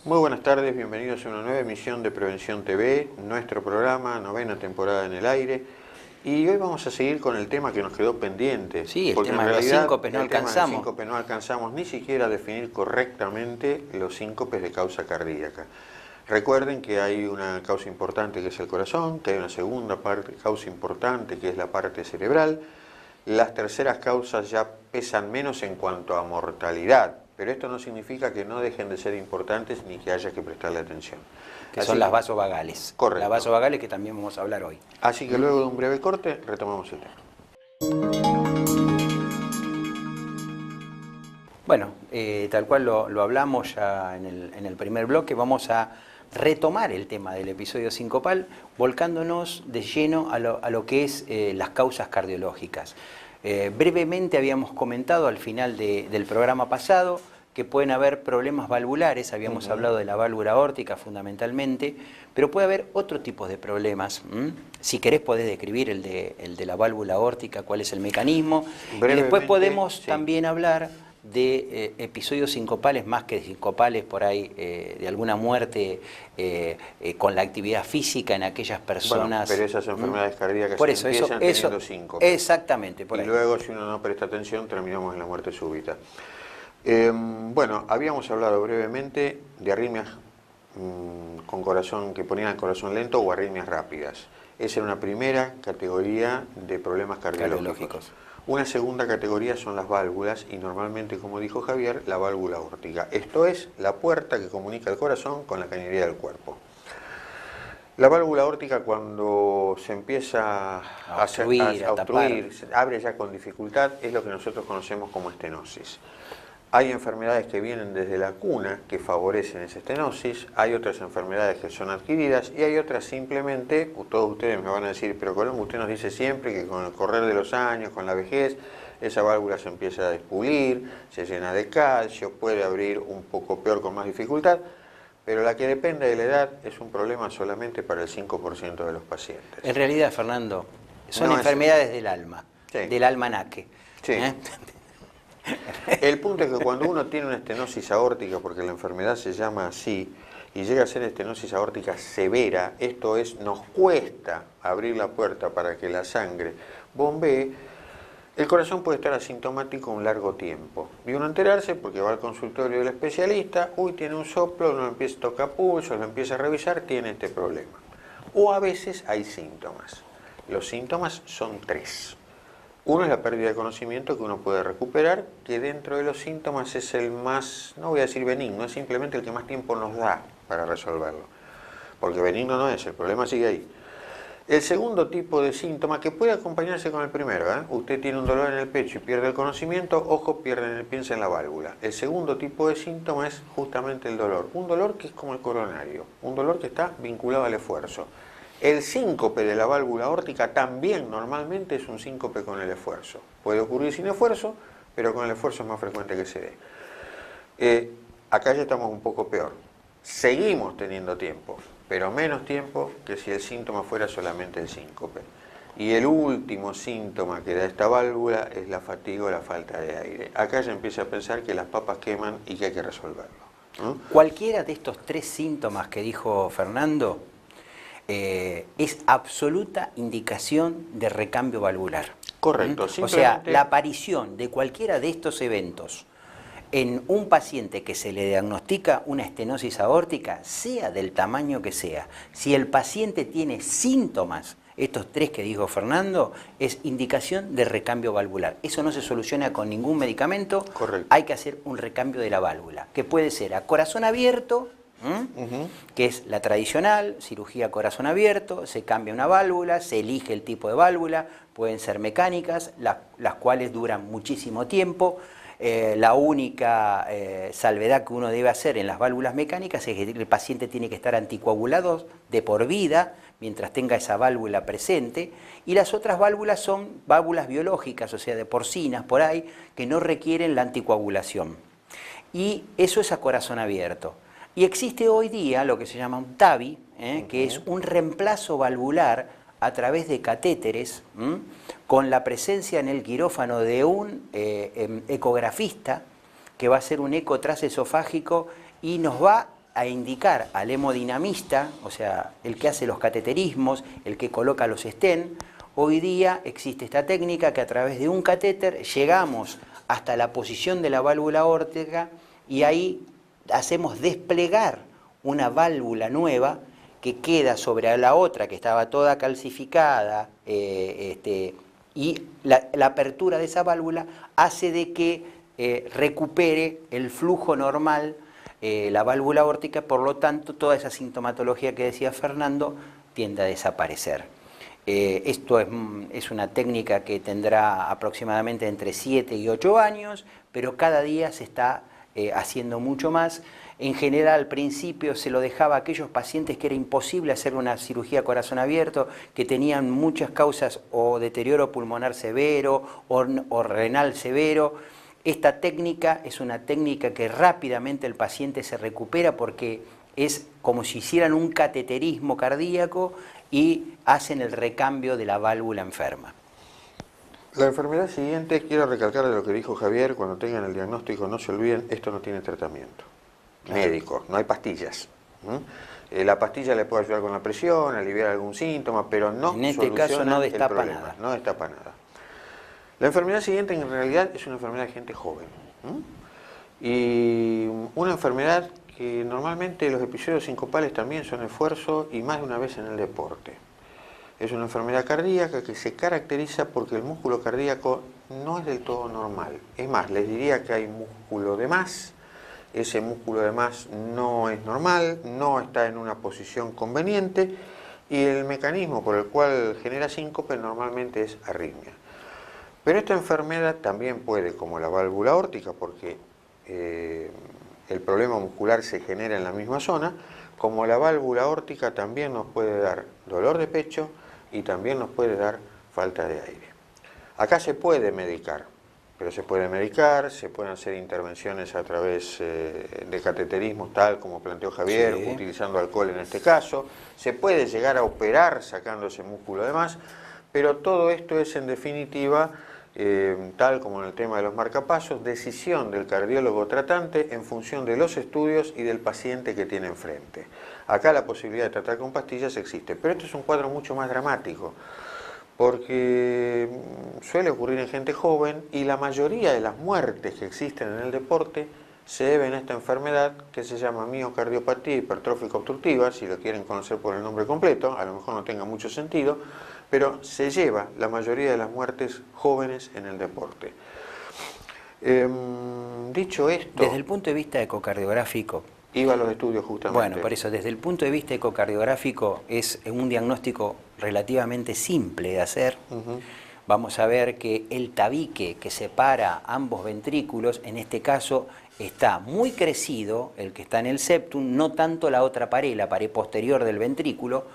Muy buenas tardes, bienvenidos a una nueva emisión de Prevención TV, nuestro programa, 9ª temporada en el aire. Y hoy vamos a seguir con el tema que nos quedó pendiente. Sí, el porque tema en de los realidad, síncopes no alcanzamos. Los síncopes no alcanzamos ni siquiera a definir correctamente los síncopes de causa cardíaca. Recuerden que hay una causa importante que es el corazón, que hay una segunda causa importante que es la parte cerebral. Las terceras causas ya pesan menos en cuanto a mortalidad, pero esto no significa que no dejen de ser importantes ni que haya que prestarle atención. Que son las vasovagales. Correcto. Las vasovagales que también vamos a hablar hoy. Así que luego de un breve corte retomamos el tema. Bueno, tal cual lo hablamos ya en el primer bloque, vamos a retomar el tema del episodio sincopal, volcándonos de lleno a lo que es las causas cardiológicas. Brevemente habíamos comentado al final del programa pasado que pueden haber problemas valvulares, habíamos hablado de la válvula aórtica fundamentalmente, pero puede haber otro tipo de problemas. Si querés podés describir el de la válvula aórtica, cuál es el mecanismo, y después podemos también hablar de episodios sincopales, más que sincopales por ahí, de alguna muerte con la actividad física en aquellas personas. Bueno, pero esas enfermedades cardíacas por eso, empiezan teniendo síncope. Exactamente. Por y ahí. Luego, si uno no presta atención, terminamos en la muerte súbita. Bueno, habíamos hablado brevemente de arritmias con corazón, que ponían el corazón lento o arritmias rápidas. Esa era una primera categoría de problemas cardiológicos. Una segunda categoría son las válvulas y normalmente, como dijo Javier, la válvula aórtica. Esto es la puerta que comunica el corazón con la cañería del cuerpo. La válvula aórtica, cuando se empieza a obstruir, se abre ya con dificultad, es lo que nosotros conocemos como estenosis. Hay enfermedades que vienen desde la cuna que favorecen esa estenosis, hay otras enfermedades que son adquiridas y hay otras simplemente, todos ustedes me van a decir, pero Colombo, usted nos dice siempre que con el correr de los años, con la vejez, esa válvula se empieza a despulir, se llena de calcio, puede abrir un poco peor con más dificultad, pero la que depende de la edad es un problema solamente para el 5% de los pacientes. En realidad, Fernando, son enfermedades del alma, del almanaque. Sí. El punto es que cuando uno tiene una estenosis aórtica, porque la enfermedad se llama así, y llega a ser estenosis aórtica severa, esto es, nos cuesta abrir la puerta para que la sangre bombee, el corazón puede estar asintomático un largo tiempo. Y uno enterarse porque va al consultorio del especialista, uy, tiene un soplo, uno empieza a tocar pulso, lo empieza a revisar, tiene este problema. O a veces hay síntomas. Los síntomas son 3. Uno es la pérdida de conocimiento que uno puede recuperar, que dentro de los síntomas es el más, no voy a decir benigno, es simplemente el que más tiempo nos da para resolverlo. Porque benigno no es, el problema sigue ahí. El segundo tipo de síntoma, que puede acompañarse con el primero, usted tiene un dolor en el pecho y pierde el conocimiento, ojo, piensa en la válvula. El segundo tipo de síntoma es justamente el dolor. Un dolor que es como el coronario, un dolor que está vinculado al esfuerzo. El síncope de la válvula aórtica también normalmente es un síncope con el esfuerzo. Puede ocurrir sin esfuerzo, pero con el esfuerzo es más frecuente que se dé. Acá ya estamos un poco peor. Seguimos teniendo tiempo, pero menos tiempo que si el síntoma fuera solamente el síncope. Y el último síntoma que da esta válvula es la fatiga o la falta de aire. Acá ya empieza a pensar que las papas queman y que hay que resolverlo. Cualquiera de estos 3 síntomas que dijo Fernando es absoluta indicación de recambio valvular. Correcto. O sea, la aparición de cualquiera de estos eventos en un paciente que se le diagnostica una estenosis aórtica, sea del tamaño que sea, si el paciente tiene síntomas, estos tres que dijo Fernando, es indicación de recambio valvular. Eso no se soluciona con ningún medicamento. Correcto. Hay que hacer un recambio de la válvula, que puede ser a corazón abierto, que es la tradicional, cirugía a corazón abierto, se cambia una válvula, se elige el tipo de válvula, pueden ser mecánicas, las cuales duran muchísimo tiempo. La única salvedad que uno debe hacer en las válvulas mecánicas es que el paciente tiene que estar anticoagulado de por vida mientras tenga esa válvula presente, y las otras válvulas son válvulas biológicas, o sea, de porcinas por ahí, que no requieren la anticoagulación. Y eso es a corazón abierto. Y existe hoy día lo que se llama un TAVI, que es un reemplazo valvular a través de catéteres, con la presencia en el quirófano de un ecografista que va a hacer un eco transesofágico y nos va a indicar al hemodinamista, o sea, el que hace los cateterismos, el que coloca los stent. Hoy día existe esta técnica que a través de un catéter llegamos hasta la posición de la válvula aórtica y ahí hacemos desplegar una válvula nueva que queda sobre la otra que estaba toda calcificada, y la apertura de esa válvula hace de que recupere el flujo normal la válvula aórtica, por lo tanto toda esa sintomatología que decía Fernando tiende a desaparecer. Esto es una técnica que tendrá aproximadamente entre 7 y 8 años, pero cada día se está haciendo mucho más. En general, al principio se lo dejaba a aquellos pacientes que era imposible hacer una cirugía a corazón abierto, que tenían muchas causas o deterioro pulmonar severo o renal severo. Esta técnica es una técnica que rápidamente el paciente se recupera porque es como si hicieran un cateterismo cardíaco y hacen el recambio de la válvula enferma. La enfermedad siguiente, quiero recalcar de lo que dijo Javier, cuando tengan el diagnóstico no se olviden, esto no tiene tratamiento médico, no hay pastillas. La pastilla le puede ayudar con la presión, aliviar algún síntoma, pero no en este caso no destapa nada. No destapa nada. La enfermedad siguiente en realidad es una enfermedad de gente joven. Y una enfermedad que normalmente los episodios sincopales también son esfuerzo y más de una vez en el deporte. Es una enfermedad cardíaca que se caracteriza porque el músculo cardíaco no es del todo normal. Es más, les diría que hay músculo de más. Ese músculo de más no es normal, no está en una posición conveniente y el mecanismo por el cual genera síncope normalmente es arritmia. Pero esta enfermedad también puede, como la válvula aórtica, porque el problema muscular se genera en la misma zona, como la válvula aórtica también nos puede dar dolor de pecho y también nos puede dar falta de aire. Acá se puede medicar, pero se puede medicar, se pueden hacer intervenciones a través de cateterismo, tal como planteó Javier, sí, utilizando alcohol en este caso. Se puede llegar a operar sacando ese músculo de más, pero todo esto es en definitiva, tal como en el tema de los marcapasos, decisión del cardiólogo tratante en función de los estudios y del paciente que tiene enfrente. Acá la posibilidad de tratar con pastillas existe, pero esto es un cuadro mucho más dramático, porque suele ocurrir en gente joven y la mayoría de las muertes que existen en el deporte se deben a esta enfermedad que se llama miocardiopatía hipertrófica obstructiva, si lo quieren conocer por el nombre completo, a lo mejor no tenga mucho sentido, pero se lleva la mayoría de las muertes jóvenes en el deporte. Dicho esto... Desde el punto de vista ecocardiográfico... Iba a los estudios justamente. Bueno, por eso, desde el punto de vista ecocardiográfico es un diagnóstico relativamente simple de hacer. Vamos a ver que el tabique que separa ambos ventrículos, en este caso, está muy crecido, el que está en el septum, no tanto la otra pared, la pared posterior del ventrículo.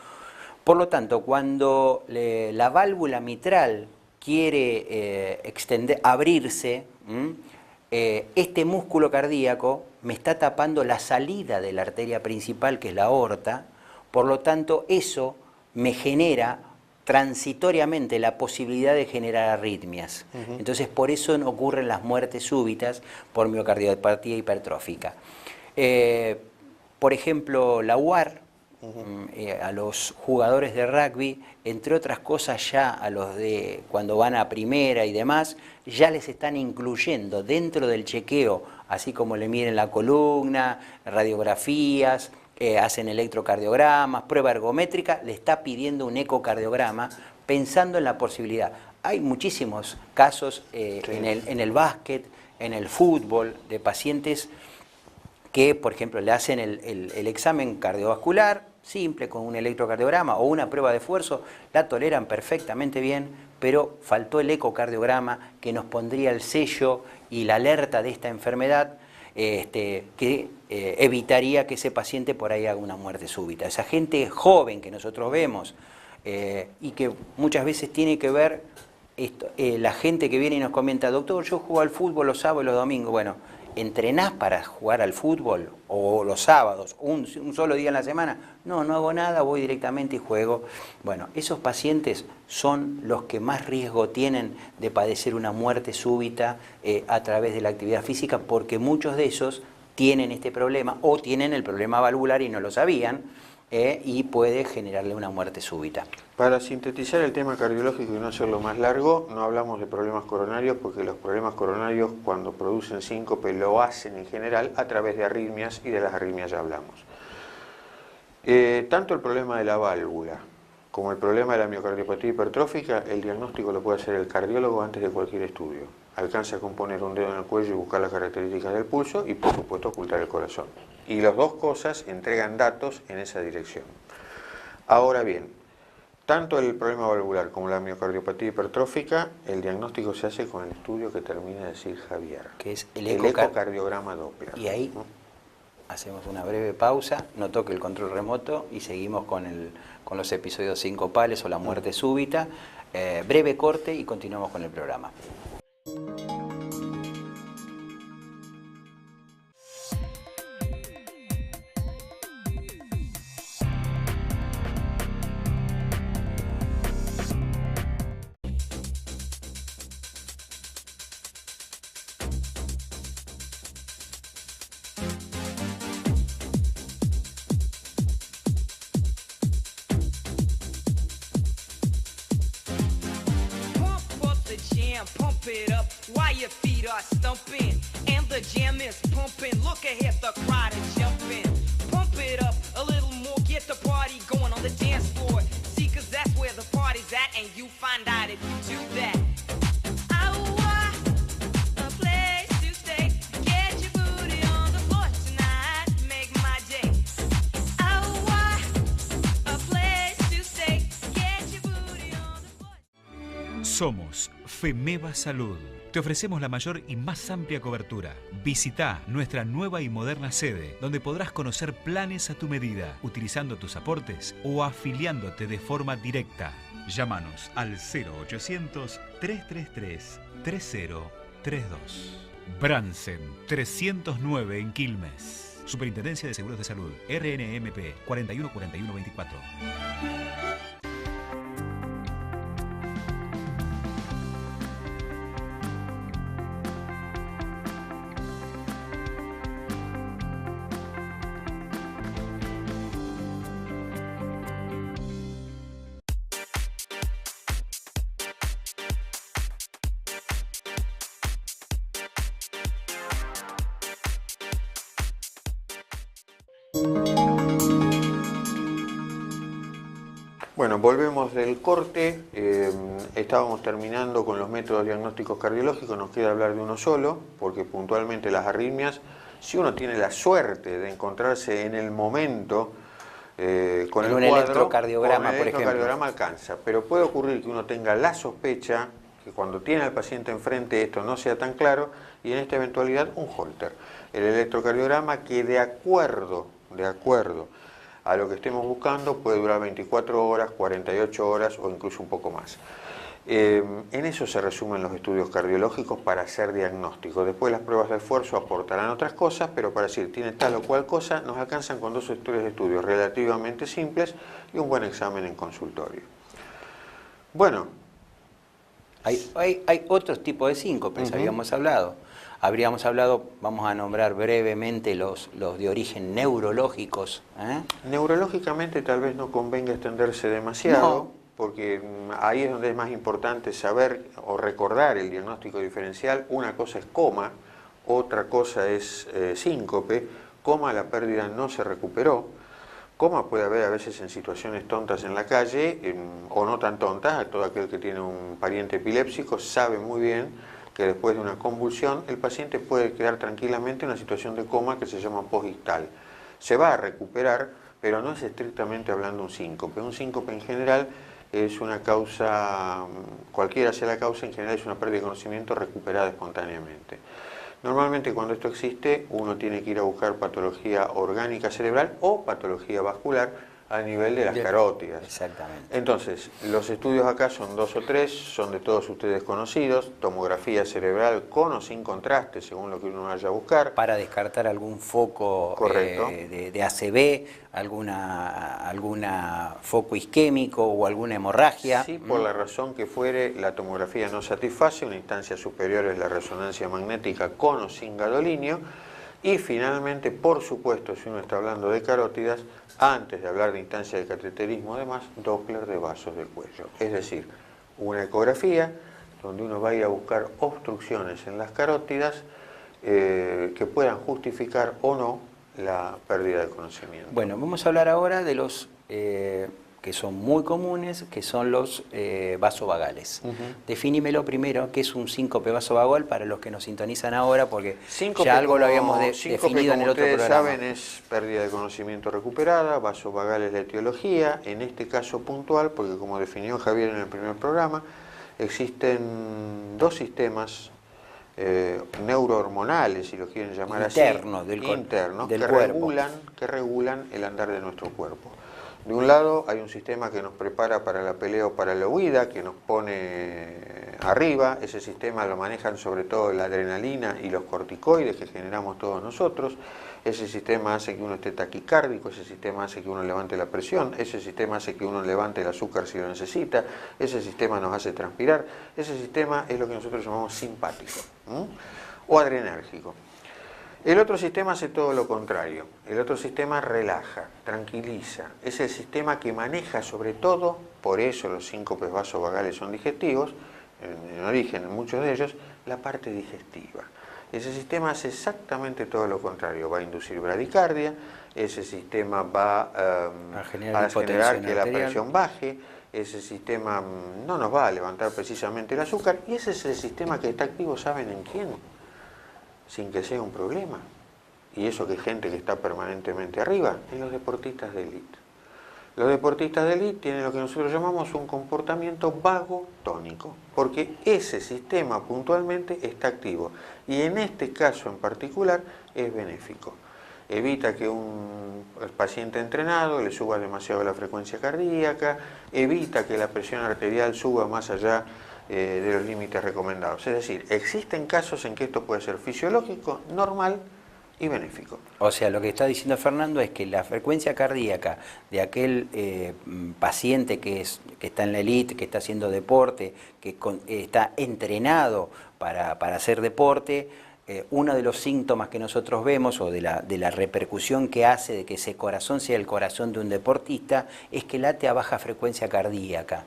Por lo tanto, cuando la válvula mitral quiere abrirse, este músculo cardíaco me está tapando la salida de la arteria principal, que es la aorta. Por lo tanto, eso me genera transitoriamente la posibilidad de generar arritmias. Entonces, por eso no ocurren las muertes súbitas por miocardiopatía hipertrófica. Por ejemplo, la UAR a los jugadores de rugby, entre otras cosas ya a los de cuando van a primera y demás, ya les están incluyendo dentro del chequeo, así como le miden la columna, radiografías, hacen electrocardiogramas, prueba ergométrica, le está pidiendo un ecocardiograma pensando en la posibilidad. Hay muchísimos casos en el básquet, en el fútbol, de pacientes que, por ejemplo, le hacen el examen cardiovascular simple con un electrocardiograma o una prueba de esfuerzo, la toleran perfectamente bien, pero faltó el ecocardiograma que nos pondría el sello y la alerta de esta enfermedad que evitaría que ese paciente por ahí haga una muerte súbita. Esa gente joven que nosotros vemos y que muchas veces tiene que ver la gente que viene y nos comenta, doctor, yo juego al fútbol los sábados y los domingos. Bueno, ¿entrenás para jugar al fútbol o los sábados, un solo día en la semana? No hago nada, voy directamente y juego. Bueno, esos pacientes son los que más riesgo tienen de padecer una muerte súbita a través de la actividad física, porque muchos de esos tienen este problema o tienen el problema valvular y no lo sabían, y puede generarle una muerte súbita. Para sintetizar el tema cardiológico y no hacerlo más largo, no hablamos de problemas coronarios porque los problemas coronarios cuando producen síncope lo hacen en general a través de arritmias, y de las arritmias ya hablamos. Tanto el problema de la válvula como el problema de la miocardiopatía hipertrófica, el diagnóstico lo puede hacer el cardiólogo antes de cualquier estudio. Alcanza con poner un dedo en el cuello y buscar las características del pulso y, por supuesto, ocultar el corazón. Y las dos cosas entregan datos en esa dirección. Ahora bien, tanto el problema valvular como la miocardiopatía hipertrófica, el diagnóstico se hace con el estudio que termina de decir Javier, que es el ecocardiograma Doppler. Y ahí hacemos una breve pausa, no toque el control remoto y seguimos con los episodios sincopales o la muerte súbita. Breve corte y continuamos con el programa. Pump it up while your feet are stumping and the jam is pumping. Look ahead, the crowd is jumping. Pump it up a little more, get the party going on the dance floor. See, cause that's where the party's at, and you find out if you do that. A place to stay. Get your booty on the floor tonight, make my day. A place to stay. Get your booty on the floor. Somos FEMEVA Salud. Te ofrecemos la mayor y más amplia cobertura. Visita nuestra nueva y moderna sede, donde podrás conocer planes a tu medida, utilizando tus aportes o afiliándote de forma directa. Llámanos al 0800-333-3032. Bransen 309 en Quilmes. Superintendencia de Seguros de Salud. RNMP 414124. Bueno, volvemos del corte. Estábamos terminando con los métodos diagnósticos cardiológicos. Nos queda hablar de uno solo, porque puntualmente las arritmias, si uno tiene la suerte de encontrarse en el momento con el cuadro, electrocardiograma, por ejemplo, electrocardiograma alcanza, pero puede ocurrir que uno tenga la sospecha que cuando tiene al paciente enfrente esto no sea tan claro, y en esta eventualidad un Holter, el electrocardiograma que de acuerdo a lo que estemos buscando puede durar 24 horas, 48 horas o incluso un poco más. En eso se resumen los estudios cardiológicos para hacer diagnóstico. Después las pruebas de esfuerzo aportarán otras cosas, pero para decir tiene tal o cual cosa nos alcanzan con dos estudios relativamente simples y un buen examen en consultorio. Bueno. Hay otros tipos de síncopes, habíamos hablado. Habríamos hablado, vamos a nombrar brevemente los de origen neurológicos. Neurológicamente tal vez no convenga extenderse demasiado, porque ahí es donde es más importante saber o recordar el diagnóstico diferencial. Una cosa es coma, otra cosa es síncope. Coma, la pérdida no se recuperó. Coma puede haber a veces en situaciones tontas en la calle, o no tan tontas. Todo aquel que tiene un pariente epiléptico sabe muy bien que después de una convulsión el paciente puede quedar tranquilamente en una situación de coma que se llama posictal. Se va a recuperar, pero no es estrictamente hablando un síncope. Un síncope en general es una causa, cualquiera sea la causa, en general es una pérdida de conocimiento recuperada espontáneamente. Normalmente cuando esto existe, uno tiene que ir a buscar patología orgánica cerebral o patología vascular a nivel de las carótidas. Exactamente. Entonces, los estudios acá son 2 o 3, son de todos ustedes conocidos: tomografía cerebral con o sin contraste, según lo que uno vaya a buscar. Para descartar algún foco de ACV, alguna foco isquémico o alguna hemorragia. Si por la razón que fuere la tomografía no satisface, una instancia superior es la resonancia magnética con o sin gadolinio. Y finalmente, por supuesto, si uno está hablando de carótidas, antes de hablar de instancia de cateterismo, además, Doppler de vasos del cuello. Es decir, una ecografía donde uno va a ir a buscar obstrucciones en las carótidas que puedan justificar o no la pérdida de conocimiento. Bueno, vamos a hablar ahora de los que son muy comunes, que son los vasovagales. Definímelo primero, ¿qué es un síncope vasovagal para los que nos sintonizan ahora? Porque síncope, ya algo lo habíamos síncope, definido en el otro programa. Como ustedes saben, es pérdida de conocimiento recuperada. Vasovagal es la etiología. En este caso puntual, porque como definió Javier en el primer programa, existen dos sistemas neurohormonales, si lo quieren llamar internos, así, internos, del que cuerpo, regulan el andar de nuestro cuerpo. De un lado hay un sistema que nos prepara para la pelea o para la huida, que nos pone arriba. Ese sistema lo manejan sobre todo la adrenalina y los corticoides que generamos todos nosotros. Ese sistema hace que uno esté taquicárdico, ese sistema hace que uno levante la presión, ese sistema hace que uno levante el azúcar si lo necesita, ese sistema nos hace transpirar. Ese sistema es lo que nosotros llamamos simpático o adrenérgico. El otro sistema hace todo lo contrario. El otro sistema relaja, tranquiliza. Es el sistema que maneja sobre todo, por eso los síncopes vasovagales son digestivos, en origen en muchos de ellos, la parte digestiva. Ese sistema hace exactamente todo lo contrario. Va a inducir bradicardia, ese sistema va a generar que la presión baje, ese sistema no nos va a levantar precisamente el azúcar, y ese es el sistema que está activo, ¿saben en quién? Sin que sea un problema. Y eso que hay gente que está permanentemente arriba, en los deportistas de élite. Los deportistas de élite tienen lo que nosotros llamamos un comportamiento vago tónico, porque ese sistema puntualmente está activo, y en este caso en particular es benéfico. Evita que un paciente entrenado le suba demasiado la frecuencia cardíaca, evita que la presión arterial suba más allá de los límites recomendados. Es decir, existen casos en que esto puede ser fisiológico, normal y benéfico. O sea, lo que está diciendo Fernando es que la frecuencia cardíaca de aquel paciente que está en la élite, que está haciendo deporte, que está entrenado para hacer deporte, uno de los síntomas que nosotros vemos, o de la repercusión que hace de que ese corazón sea el corazón de un deportista, es que late a baja frecuencia cardíaca.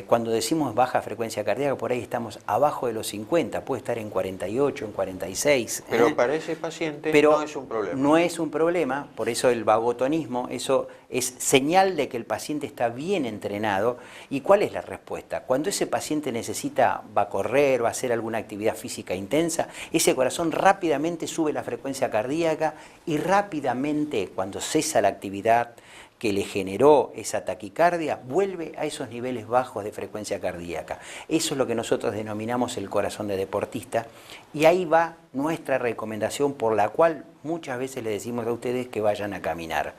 Cuando decimos baja frecuencia cardíaca, por ahí estamos abajo de los 50, puede estar en 48, en 46. Pero para ese paciente no es un problema. No es un problema, por eso el vagotonismo, eso es señal de que el paciente está bien entrenado. ¿Y cuál es la respuesta? Cuando ese paciente va a correr, va a hacer alguna actividad física intensa, ese corazón rápidamente sube la frecuencia cardíaca, y rápidamente, cuando cesa la actividad que le generó esa taquicardia, vuelve a esos niveles bajos de frecuencia cardíaca. Eso es lo que nosotros denominamos el corazón de deportista, y ahí va nuestra recomendación por la cual muchas veces le decimos a ustedes que vayan a caminar.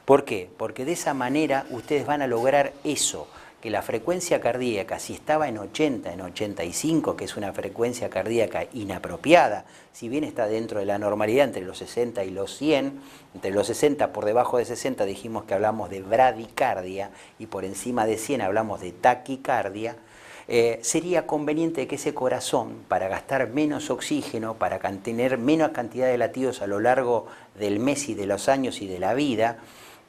¿Por qué? Porque de esa manera ustedes van a lograr eso, que la frecuencia cardíaca, si estaba en 80, en 85, que es una frecuencia cardíaca inapropiada, si bien está dentro de la normalidad entre los 60 y los 100, entre los 60 por debajo de 60 dijimos que hablamos de bradicardia, y por encima de 100 hablamos de taquicardia. sería conveniente que ese corazón, para gastar menos oxígeno, para tener menos cantidad de latidos a lo largo del mes y de los años y de la vida,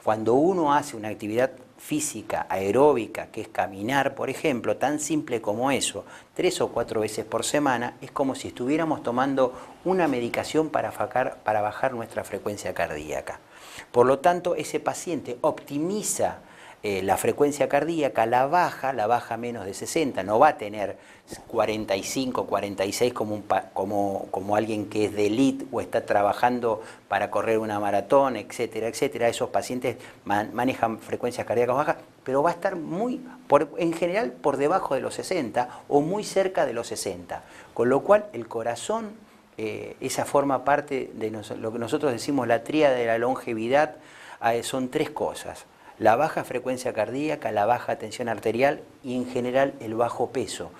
cuando uno hace una actividad física aeróbica, que es caminar, por ejemplo, tan simple como eso, 3 o 4 veces por semana, es como si estuviéramos tomando una medicación para bajar nuestra frecuencia cardíaca. Por lo tanto, ese paciente optimiza la frecuencia cardíaca, la baja a menos de 60, no va a tener 45, 46 como alguien que es de élite o está trabajando para correr una maratón, etcétera, etcétera. Esos pacientes manejan frecuencias cardíacas bajas, pero va a estar en general por debajo de los 60 o muy cerca de los 60, con lo cual el corazón, esa forma parte de lo que nosotros decimos la tríada de la longevidad, son 3 cosas: la baja frecuencia cardíaca, la baja tensión arterial y en general el bajo peso.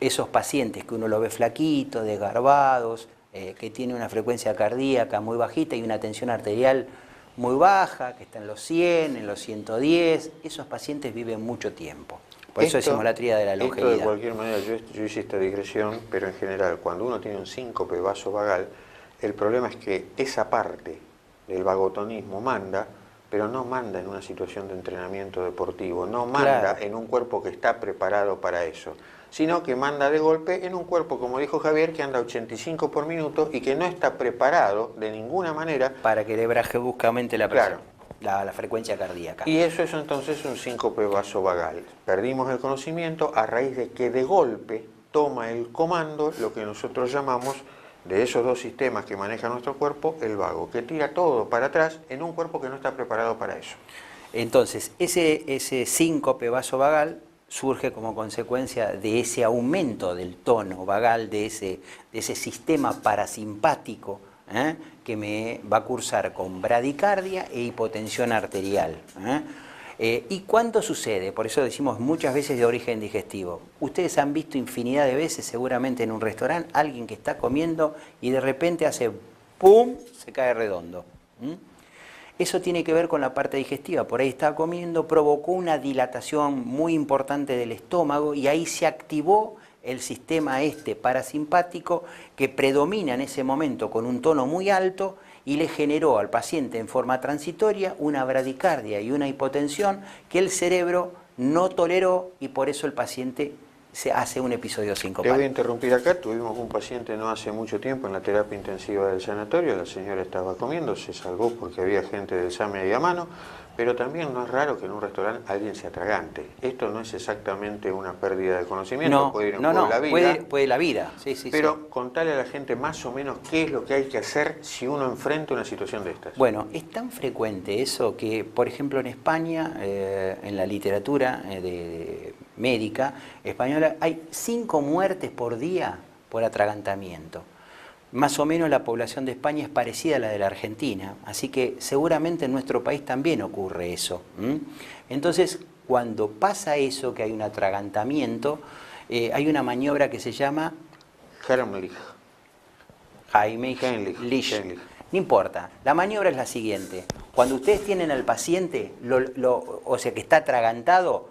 Esos pacientes que uno lo ve flaquitos, desgarbados, que tienen una frecuencia cardíaca muy bajita y una tensión arterial muy baja, que está en los 100, en los 110, esos pacientes viven mucho tiempo. Por eso decimos la tríada de la longevidad. Esto de cualquier manera, yo hice esta digresión, pero en general, cuando uno tiene un síncope vasovagal, el problema es que esa parte del vagotonismo manda, pero no manda en una situación de entrenamiento deportivo, no manda en un cuerpo que está preparado para eso, sino que manda de golpe en un cuerpo, como dijo Javier, que anda 85 por minuto y que no está preparado de ninguna manera para que debraje bruscamente la presión, la frecuencia cardíaca. Y eso es entonces un síncope vasovagal. Perdimos el conocimiento a raíz de que de golpe toma el comando lo que nosotros llamamos, de esos 2 sistemas que maneja nuestro cuerpo, el vago, que tira todo para atrás en un cuerpo que no está preparado para eso. Entonces, ese síncope vasovagal surge como consecuencia de ese aumento del tono vagal, de ese sistema parasimpático, que me va a cursar con bradicardia e hipotensión arterial. ¿Y cuánto sucede? Por eso decimos muchas veces de origen digestivo. Ustedes han visto infinidad de veces, seguramente en un restaurante, alguien que está comiendo y de repente hace ¡pum!, se cae redondo. Eso tiene que ver con la parte digestiva. Por ahí estaba comiendo, provocó una dilatación muy importante del estómago y ahí se activó el sistema parasimpático que predomina en ese momento con un tono muy alto y le generó al paciente en forma transitoria una bradicardia y una hipotensión que el cerebro no toleró y por eso el paciente se hace un episodio sincopal. Te voy a interrumpir acá. Tuvimos un paciente no hace mucho tiempo en la terapia intensiva del sanatorio. La señora estaba comiendo, se salvó porque había gente del SAME ahí a mano, pero también no es raro que en un restaurante alguien se atragante. Esto no es exactamente una pérdida de conocimiento, No, puede ir en juego la vida. Puede la vida, sí. Pero contale a la gente más o menos qué es lo que hay que hacer si uno enfrenta una situación de estas. Bueno, es tan frecuente eso que, por ejemplo, en España, en la literatura médica española, hay 5 muertes por día por atragantamiento. Más o menos la población de España es parecida a la de la Argentina, así que seguramente en nuestro país también ocurre eso. Entonces, cuando pasa eso, que hay un atragantamiento, hay una maniobra que se llama Heimlich. No importa, la maniobra es la siguiente. Cuando ustedes tienen al paciente, o sea que está atragantado,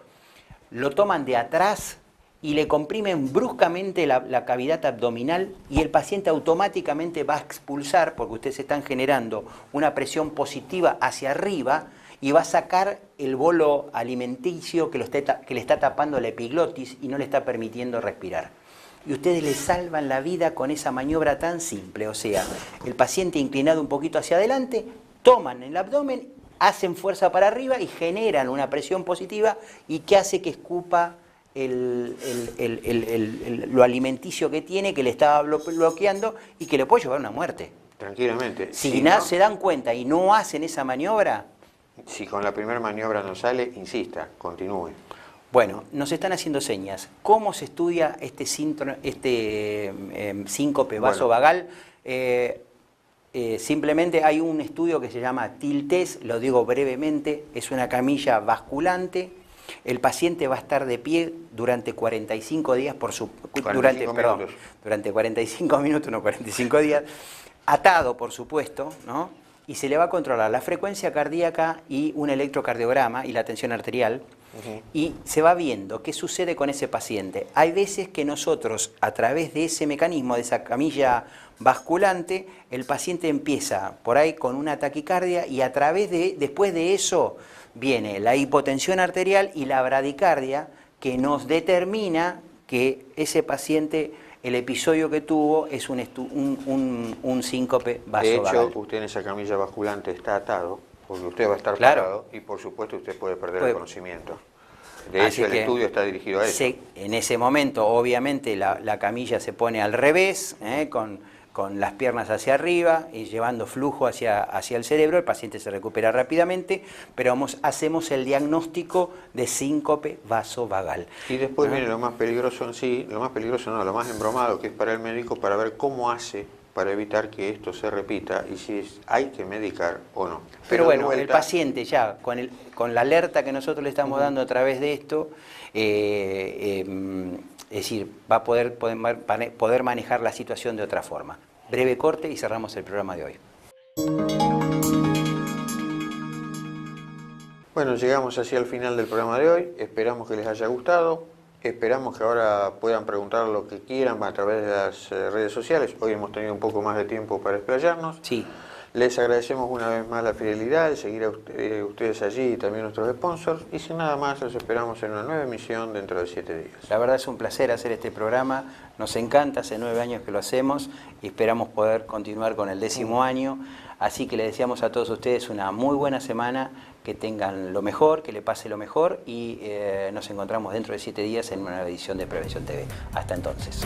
lo toman de atrás y le comprimen bruscamente la cavidad abdominal y el paciente automáticamente va a expulsar, porque ustedes están generando una presión positiva hacia arriba y va a sacar el bolo alimenticio que le está tapando la epiglotis y no le está permitiendo respirar. Y ustedes le salvan la vida con esa maniobra tan simple, o sea, el paciente inclinado un poquito hacia adelante, toman el abdomen, hacen fuerza para arriba y generan una presión positiva y que hace que escupa lo alimenticio que tiene, que le estaba bloqueando y que le puede llevar a una muerte. Tranquilamente. Si se dan cuenta y no hacen esa maniobra... Si con la primera maniobra no sale, insista, continúe. Bueno, nos están haciendo señas. ¿Cómo se estudia este síncope vasovagal? Simplemente hay un estudio que se llama TIL-TES, lo digo brevemente, es una camilla basculante. El paciente va a estar de pie durante 45 días, durante 45 minutos, no 45 días, atado, por supuesto, ¿no? Y se le va a controlar la frecuencia cardíaca y un electrocardiograma y la tensión arterial. y se va viendo qué sucede con ese paciente. Hay veces que nosotros, a través de ese mecanismo, de esa camilla basculante, el paciente empieza por ahí con una taquicardia y después de eso viene la hipotensión arterial y la bradicardia, que nos determina que ese paciente, el episodio que tuvo es un síncope vasovagal. De hecho, usted en esa camilla basculante está atado, porque usted va a estar Claro. parado y por supuesto usted puede perder Puede. el conocimiento. De Así hecho, el que estudio está dirigido a eso. en ese momento, obviamente, la camilla se pone al revés, con las piernas hacia arriba y llevando flujo hacia el cerebro. El paciente se recupera rápidamente, pero hacemos el diagnóstico de síncope vasovagal. Y después viene lo más peligroso en sí, lo más embromado, que es para el médico, para ver cómo hace para evitar que esto se repita y si hay que medicar o no. Pero de bueno, vuelta, el paciente ya, con la alerta que nosotros le estamos dando a través de esto, es decir, va a poder manejar la situación de otra forma. Breve corte y cerramos el programa de hoy. Bueno, llegamos así al final del programa de hoy. Esperamos que les haya gustado. Esperamos que ahora puedan preguntar lo que quieran a través de las redes sociales. Hoy hemos tenido un poco más de tiempo para explayarnos. Sí. Les agradecemos una vez más la fidelidad, el seguir a ustedes allí y también nuestros sponsors. Y sin nada más, los esperamos en una nueva emisión dentro de 7 días. La verdad es un placer hacer este programa. Nos encanta, hace 9 años que lo hacemos y esperamos poder continuar con el 10º año. Así que les deseamos a todos ustedes una muy buena semana, que tengan lo mejor, que le pase lo mejor y nos encontramos dentro de 7 días en una nueva edición de Prevención TV. Hasta entonces.